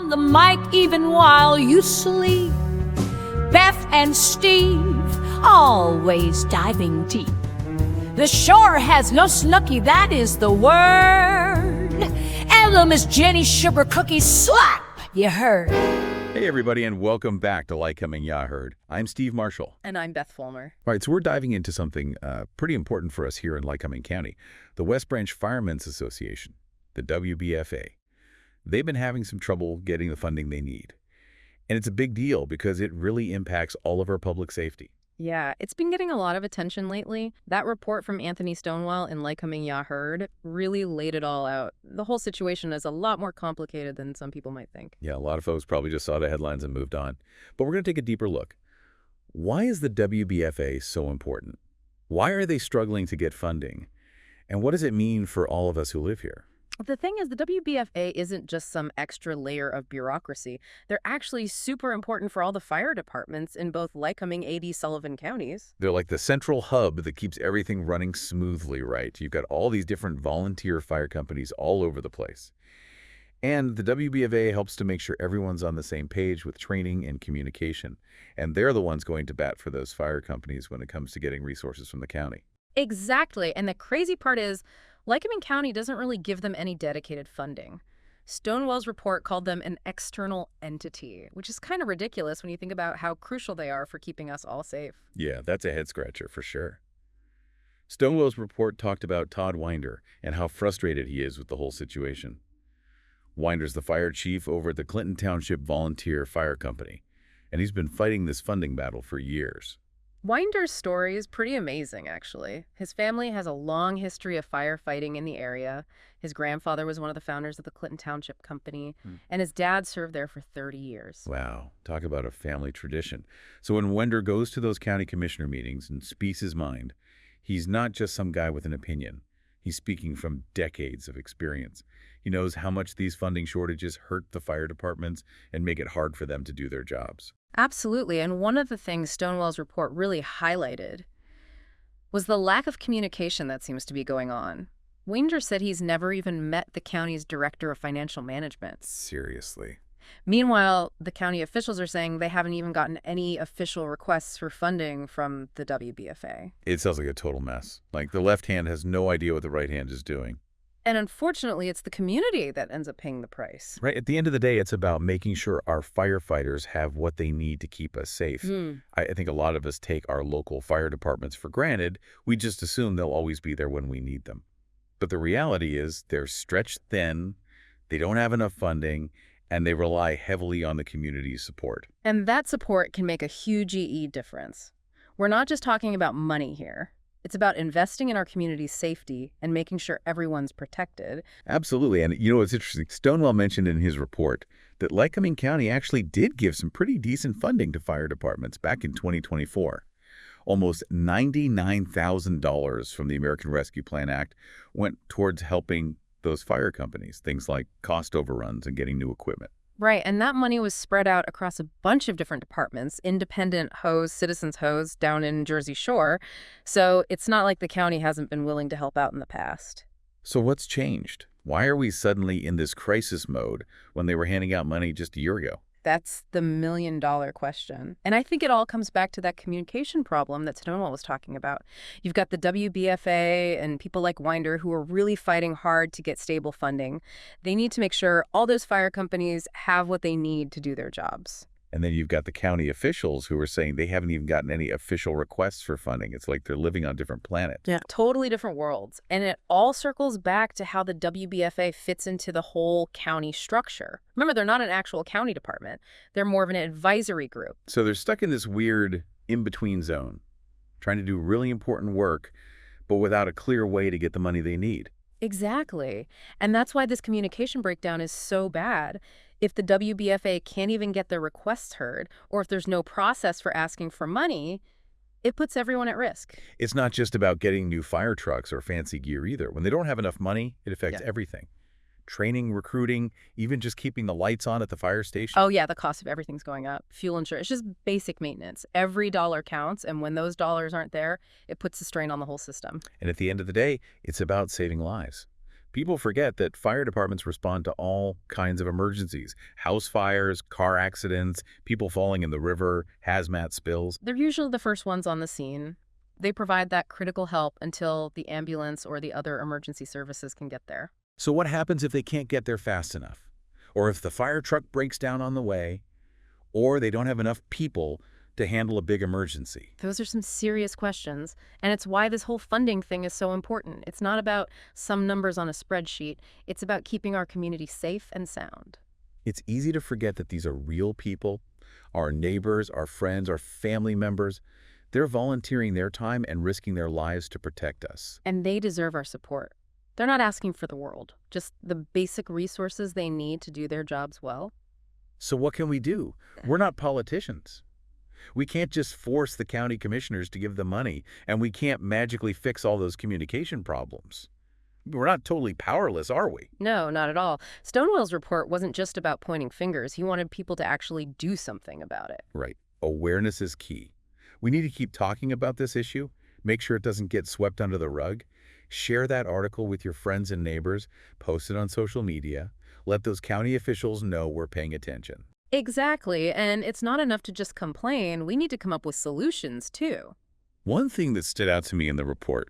on the mic even while you sleep. Beth and Steve, always diving deep. The shore has no snooky, that is the word. And the Miss Jenny Sugar Cookie slap, you heard. Hey everybody, and welcome back to Lycoming Ya Heard. I'm Steve Marshall. And I'm Beth Fulmer. All right, so we're diving into something pretty important for us here in Lycoming County, the West Branch Firemen's Association, the WBFA. They've been having some trouble getting the funding they need. And it's a big deal because it really impacts all of our public safety. Yeah, it's been getting a lot of attention lately. That report from Anthony Stonewall in Lycoming Ya Heard really laid it all out. The whole situation is a lot more complicated than some people might think. Yeah, a lot of folks probably just saw the headlines and moved on. But we're going to take a deeper look. Why is the WBFA so important? Why are they struggling to get funding? And what does it mean for all of us who live here? The thing is, the WBFA isn't just some extra layer of bureaucracy. They're actually super important for all the fire departments in both Lycoming and Sullivan Counties. They're like the central hub that keeps everything running smoothly, right? You've got all these different volunteer fire companies all over the place. And the WBFA helps to make sure everyone's on the same page with training and communication. And they're the ones going to bat for those fire companies when it comes to getting resources from the county. Exactly. And the crazy part is, Lycoming County doesn't really give them any dedicated funding. Stonewall's report called them an external entity, which is kind of ridiculous when you think about how crucial they are for keeping us all safe. Yeah, that's a head-scratcher for sure. Stonewall's report talked about Todd Winder and how frustrated he is with the whole situation. Winder's the fire chief over at the Clinton Township Volunteer Fire Company, and he's been fighting this funding battle for years. Winder's story is pretty amazing, actually. His family has a long history of firefighting in the area. His grandfather was one of the founders of the Clinton Township Company, and his dad served there for 30 years. Wow, talk about a family tradition. So when Winder goes to those county commissioner meetings and speaks his mind, he's not just some guy with an opinion. He's speaking from decades of experience. He knows how much these funding shortages hurt the fire departments and make it hard for them to do their jobs. Absolutely, and one of the things Stonewall's report really highlighted was the lack of communication that seems to be going on. Winder said he's never even met the county's director of financial management. Seriously. Meanwhile, the county officials are saying they haven't even gotten any official requests for funding from the WBFA. It sounds like a total mess. Like the left hand has no idea what the right hand is doing. And unfortunately, it's the community that ends up paying the price. Right. At the end of the day, it's about making sure our firefighters have what they need to keep us safe. I think a lot of us take our local fire departments for granted. We just assume they'll always be there when we need them. But the reality is they're stretched thin, they don't have enough funding, and they rely heavily on the community's support. And that support can make a huge difference. We're not just talking about money here. It's about investing in our community's safety and making sure everyone's protected. Absolutely. And you know what's interesting? Stonewall mentioned in his report that Lycoming County actually did give some pretty decent funding to fire departments back in 2024. Almost $99,000 from the American Rescue Plan Act went towards helping those fire companies, things like cost overruns and getting new equipment. Right, and that money was spread out across a bunch of different departments, independent hose, citizens hose down in Jersey Shore. So it's not like the county hasn't been willing to help out in the past. So what's changed? Why are we suddenly in this crisis mode when they were handing out money just a year ago? That's the million-dollar question. And I think it all comes back to that communication problem that Stonewall was talking about. You've got the WBFA and people like Winder who are really fighting hard to get stable funding. They need to make sure all those fire companies have what they need to do their jobs. And then you've got the county officials who are saying they haven't even gotten any official requests for funding. It's like they're living on different planets. Yeah, totally different worlds. And it all circles back to how the WBFA fits into the whole county structure. Remember, they're not an actual county department. They're more of an advisory group. So they're stuck in this weird in-between zone, trying to do really important work, but without a clear way to get the money they need. Exactly. And that's why this communication breakdown is so bad. If the WBFA can't even get their requests heard, or if there's no process for asking for money, it puts everyone at risk. It's not just about getting new fire trucks or fancy gear either. When they don't have enough money, it affects everything. Training, recruiting, even just keeping the lights on at the fire station. Oh, yeah, the cost of everything's going up. Fuel insurance, it's just basic maintenance. Every dollar counts, and when those dollars aren't there, it puts a strain on the whole system. And at the end of the day, it's about saving lives. People forget that fire departments respond to all kinds of emergencies: house fires, car accidents, people falling in the river, hazmat spills. They're usually the first ones on the scene. They provide that critical help until the ambulance or the other emergency services can get there. So what happens if they can't get there fast enough? Or if the fire truck breaks down on the way? Or they don't have enough people to handle a big emergency? Those are some serious questions, and it's why this whole funding thing is so important. It's not about some numbers on a spreadsheet. It's about keeping our community safe and sound. It's easy to forget that these are real people, our neighbors, our friends, our family members. They're volunteering their time and risking their lives to protect us. And they deserve our support. They're not asking for the world, just the basic resources they need to do their jobs well. So what can we do? We're not politicians. We can't just force the county commissioners to give the money, and we can't magically fix all those communication problems. We're not totally powerless, are we? No, not at all. Stonewall's report wasn't just about pointing fingers. He wanted people to actually do something about it. Right. Awareness is key. We need to keep talking about this issue, make sure it doesn't get swept under the rug. Share that article with your friends and neighbors, post it on social media. Let those county officials know we're paying attention. Exactly, and it's not enough to just complain. We need to come up with solutions, too. One thing that stood out to me in the report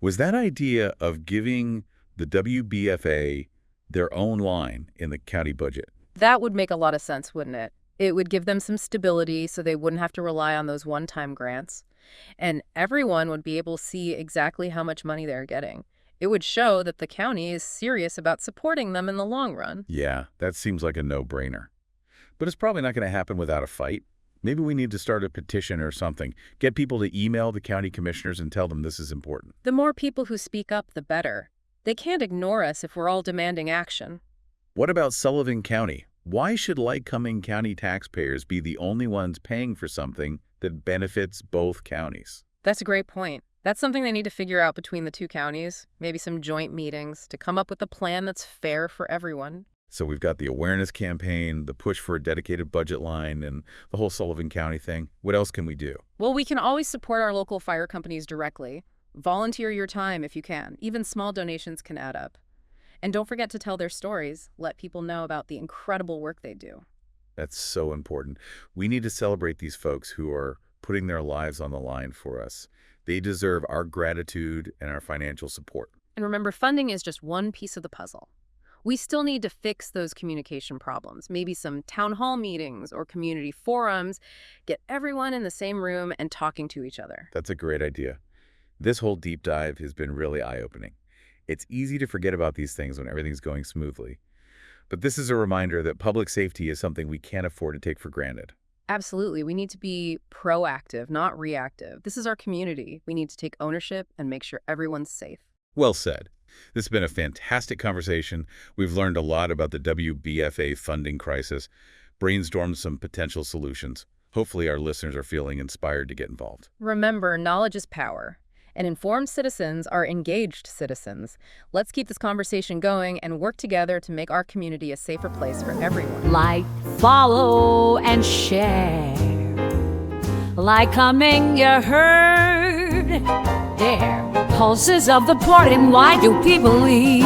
was that idea of giving the WBFA their own line in the county budget. That would make a lot of sense, wouldn't it? It would give them some stability so they wouldn't have to rely on those one-time grants. And everyone would be able to see exactly how much money they're getting. It would show that the county is serious about supporting them in the long run. Yeah, that seems like a no-brainer. But it's probably not going to happen without a fight. Maybe we need to start a petition or something. Get people to email the county commissioners and tell them this is important. The more people who speak up, the better. They can't ignore us if we're all demanding action. What about Sullivan County? Why should Lycoming County taxpayers be the only ones paying for something that benefits both counties? That's a great point. That's something they need to figure out between the two counties, maybe some joint meetings to come up with a plan that's fair for everyone. So we've got the awareness campaign, the push for a dedicated budget line, and the whole Sullivan County thing. What else can we do? Well, we can always support our local fire companies directly. Volunteer your time if you can. Even small donations can add up. And don't forget to tell their stories. Let people know about the incredible work they do. That's so important. We need to celebrate these folks who are putting their lives on the line for us. They deserve our gratitude and our financial support. And remember, funding is just one piece of the puzzle. We still need to fix those communication problems, maybe some town hall meetings or community forums, get everyone in the same room and talking to each other. That's a great idea. This whole deep dive has been really eye-opening. It's easy to forget about these things when everything's going smoothly. But this is a reminder that public safety is something we can't afford to take for granted. Absolutely. We need to be proactive, not reactive. This is our community. We need to take ownership and make sure everyone's safe. Well said. This has been a fantastic conversation. We've learned a lot about the WBFA funding crisis, brainstormed some potential solutions. Hopefully our listeners are feeling inspired to get involved. Remember, knowledge is power. And informed citizens are engaged citizens. Let's keep this conversation going and work together to make our community a safer place for everyone. Like, follow, and share. Lycoming Ya Heard. There, pulses of the port, and why do people leave?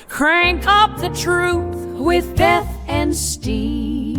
Crank up the truth with Beth and Steve.